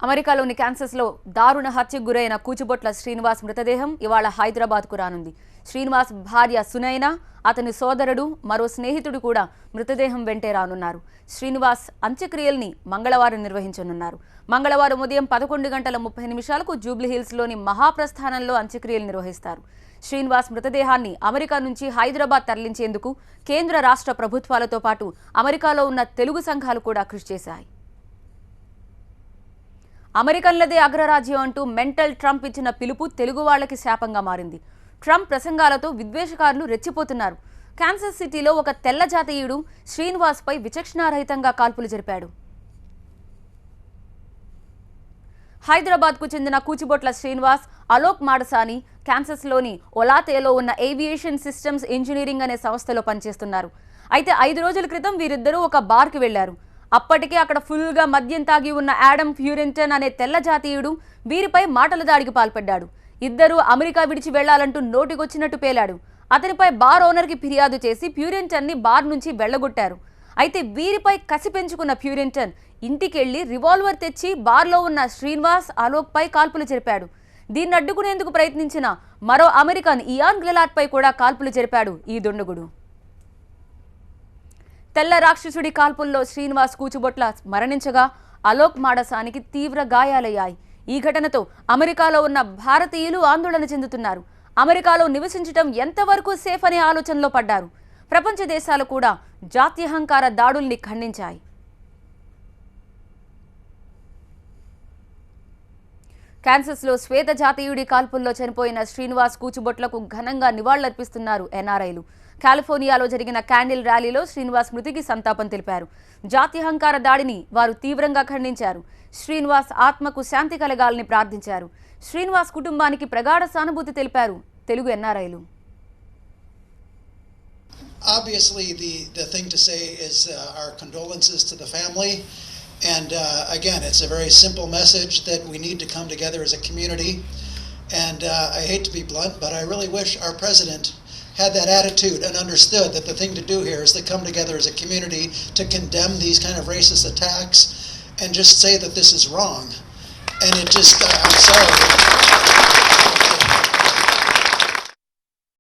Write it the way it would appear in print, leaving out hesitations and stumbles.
అమెరికాలోని కాన్సస్లో దారుణ హత్యకు గురైన కూచిబొట్ల శ్రీనివాస్ మృతదేహం ఇవాళ హైదరాబాద్కు రానుంది. శ్రీనివాస్ భార్య సునైనా, అతని సోదరుడు, మరో స్నేహితుడు కూడా మృతదేహం వెంటే రానున్నారు. శ్రీనివాస్ అంత్యక్రియల్ని మంగళవారం నిర్వహించనున్నారు. మంగళవారం ఉదయం 11:30 జూబ్లీహిల్స్లోని మహాప్రస్థానంలో అంత్యక్రియలు నిర్వహిస్తారు. శ్రీనివాస్ మృతదేహాన్ని అమెరికా నుంచి హైదరాబాద్ తరలించేందుకు కేంద్ర రాష్ట్ర ప్రభుత్వాలతో పాటు అమెరికాలో ఉన్న తెలుగు సంఘాలు కూడా కృషి చేశాయి. అమెరికన్లదే అగ్రరాజ్యం అంటూ మెంటల్ ట్రంప్ ఇచ్చిన పిలుపు తెలుగు వాళ్లకి శాపంగా మారింది. ట్రంప్ ప్రసంగాలతో విద్వేషకారులు రెచ్చిపోతున్నారు. కాన్సస్ సిటీలో ఒక తెల్ల జాతీయుడు శ్రీనివాస్పై విచక్షణారహితంగా కాల్పులు జరిపాడు. హైదరాబాద్కు చెందిన కూచిబొట్ల శ్రీనివాస్, అలోక్ మాడసాని కాన్సస్లోని ఒలాతేలో ఉన్న ఏవియేషన్ సిస్టమ్స్ ఇంజనీరింగ్ అనే సంస్థలో పనిచేస్తున్నారు. అయితే 5 రోజుల క్రితం వీరిద్దరూ ఒక బార్కి వెళ్లారు. అప్పటికే అక్కడ ఫుల్గా మద్యం తాగి ఉన్న యాడమ్ ప్యూరింటన్ అనే తెల్ల జాతీయుడు వీరిపై మాటల దాడికి పాల్పడ్డాడు. ఇద్దరూ అమెరికా విడిచి వెళ్లాలంటూ నోటికొచ్చినట్టు పేలాడు. అతనిపై బార్ ఓనర్కి ఫిర్యాదు చేసి ప్యూరింటన్ని బార్ నుంచి వెళ్లగొట్టారు. అయితే వీరిపై కసి పెంచుకున్న ప్యూరింటన్ ఇంటికెళ్లి రివాల్వర్ తెచ్చి బార్లో ఉన్న శ్రీనివాస్, అలోక్ పై కాల్పులు జరిపాడు. దీన్ని అడ్డుకునేందుకు ప్రయత్నించిన మరో అమెరికన్ ఇయాన్ గ్లెలాట్ పై కూడా కాల్పులు జరిపాడు ఈ దుండగుడు. తెల్ల రాక్షసుడి కాల్పుల్లో శ్రీనివాస్ కూచిబొట్ల మరణించగా అలోక్ మాడసానికి తీవ్ర గాయాలయ్యాయి. ఈ ఘటనతో అమెరికాలో ఉన్న భారతీయులు ఆందోళన చెందుతున్నారు. అమెరికాలో నివసించడం ఎంతవరకు సేఫ్ అనే ఆలోచనలో పడ్డారు. ప్రపంచ దేశాలు కూడా జాత్యహంకార దాడుల్ని ఖండించాయి. కాన్సస్లో శ్వేత జాతీయుడి కాల్పుల్లో చనిపోయిన శ్రీనివాస్ కూచిబొట్లకు ఘనంగా నివాళులర్పిస్తున్నారు ఎన్ఆర్ఐలు. కాలిఫోర్నియాలో జరిగిన క్యాండిల్ ర్యాలీలో శ్రీనివాస్ మృతికి సంతాపం తెలిపారు. జాత్యహంకార దాడిని వారు తీవ్రంగా ఖండించారు. శ్రీనివాస్ ఆత్మకు శాంతి కలగాలని ప్రార్థించారు. శ్రీనివాస్ కుటుంబానికి ప్రగాఢ సానుభూతి తెలిపారు తెలుగు ఎన్ఆర్ఐలు. Obviously, the thing to say is our condolences to the family. And again, it's a very simple message that we need to come together as a community. And I hate to be blunt, but I really wish our president had that attitude and understood that the thing to do here is to come together as a community to condemn these kind of racist attacks and just say that this is wrong. And it just, I'm sorry.